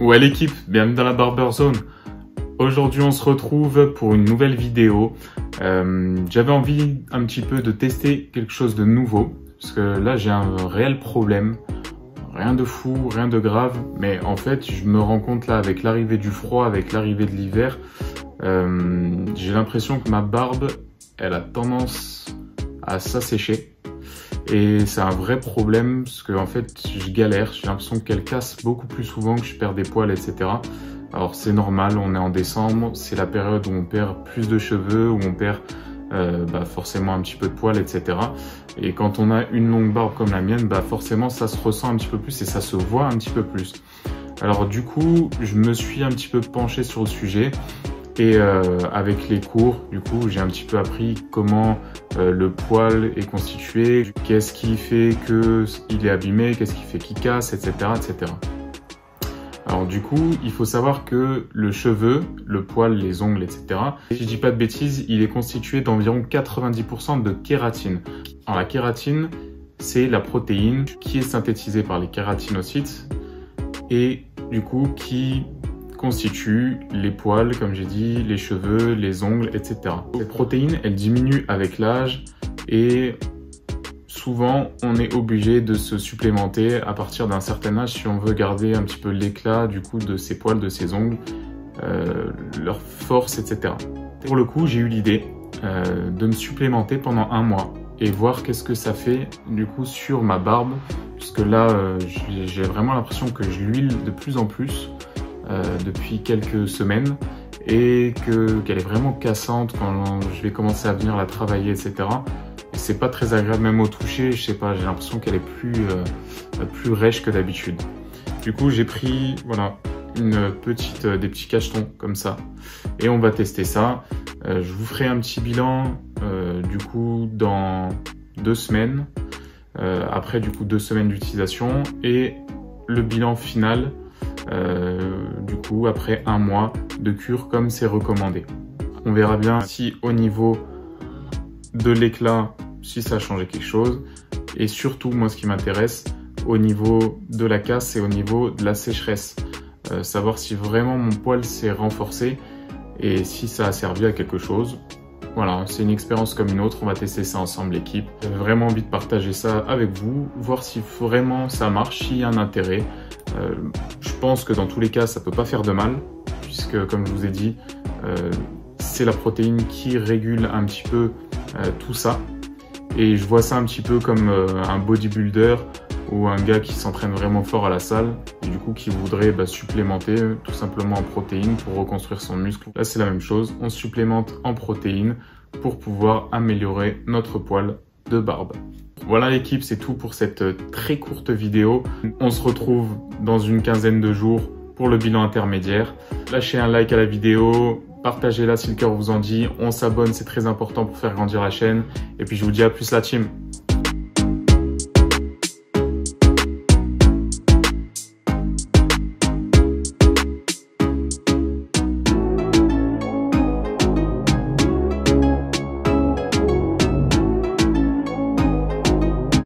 Ouais l'équipe, bienvenue dans la Barber Zone. Aujourd'hui on se retrouve pour une nouvelle vidéo. J'avais envie un petit peu de tester quelque chose de nouveau. Parce que là j'ai un réel problème. Rien de fou, rien de grave. Mais en fait je me rends compte là avec l'arrivée du froid, avec l'arrivée de l'hiver. J'ai l'impression que ma barbe, elle a tendance à s'assécher. Et c'est un vrai problème parce que en fait je galère, j'ai l'impression qu'elle casse beaucoup plus souvent, que je perds des poils, etc. Alors c'est normal, on est en décembre, c'est la période où on perd plus de cheveux, où on perd forcément un petit peu de poils, etc. Et quand on a une longue barbe comme la mienne, forcément ça se ressent un petit peu plus et ça se voit un petit peu plus. Alors du coup, je me suis un petit peu penché sur le sujet. Et avec les cours, du coup, j'ai un petit peu appris comment le poil est constitué, qu'est-ce qui fait qu'il est abîmé, qu'est-ce qui fait qu'il casse, etc., etc. Alors du coup, il faut savoir que le cheveu, le poil, les ongles, etc., si je dis pas de bêtises, il est constitué d'environ 90% de kératine. Alors la kératine, c'est la protéine qui est synthétisée par les kératinocytes et du coup qui constitue les poils, comme j'ai dit, les cheveux, les ongles, etc. Cette protéine, elle diminue avec l'âge et souvent, on est obligé de se supplémenter à partir d'un certain âge si on veut garder un petit peu l'éclat du coup de ses poils, de ses ongles, leur force, etc. Pour le coup, j'ai eu l'idée de me supplémenter pendant un mois et voir qu'est-ce que ça fait du coup sur ma barbe, parce que là, j'ai vraiment l'impression que je l'huile de plus en plus depuis quelques semaines et qu'elle est vraiment cassante quand je vais commencer à venir la travailler, etc. Et c'est pas très agréable même au toucher, je sais pas, j'ai l'impression qu'elle est plus rêche que d'habitude. Du coup j'ai pris voilà des petits cachetons comme ça et on va tester ça. Je vous ferai un petit bilan du coup dans 2 semaines, après du coup 2 semaines d'utilisation et le bilan final du coup après un mois de cure comme c'est recommandé. On verra bien si au niveau de l'éclat, si ça a changé quelque chose et surtout moi ce qui m'intéresse au niveau de la casse et au niveau de la sécheresse, savoir si vraiment mon poil s'est renforcé et si ça a servi à quelque chose. Voilà, c'est une expérience comme une autre, on va tester ça ensemble l'équipe. J'avais vraiment envie de partager ça avec vous, voir si vraiment ça marche, s'il y a un intérêt. Je pense que dans tous les cas, ça peut pas faire de mal, puisque comme je vous ai dit, c'est la protéine qui régule un petit peu tout ça. Et je vois ça un petit peu comme un bodybuilder ou un gars qui s'entraîne vraiment fort à la salle et du coup qui voudrait supplémenter tout simplement en protéines pour reconstruire son muscle. Là c'est la même chose, on supplémente en protéines pour pouvoir améliorer notre poil de barbe. Voilà l'équipe, c'est tout pour cette très courte vidéo. On se retrouve dans une quinzaine de jours pour le bilan intermédiaire. Lâchez un like à la vidéo, partagez-la si le cœur vous en dit. On s'abonne, c'est très important pour faire grandir la chaîne. Et puis je vous dis à plus la team.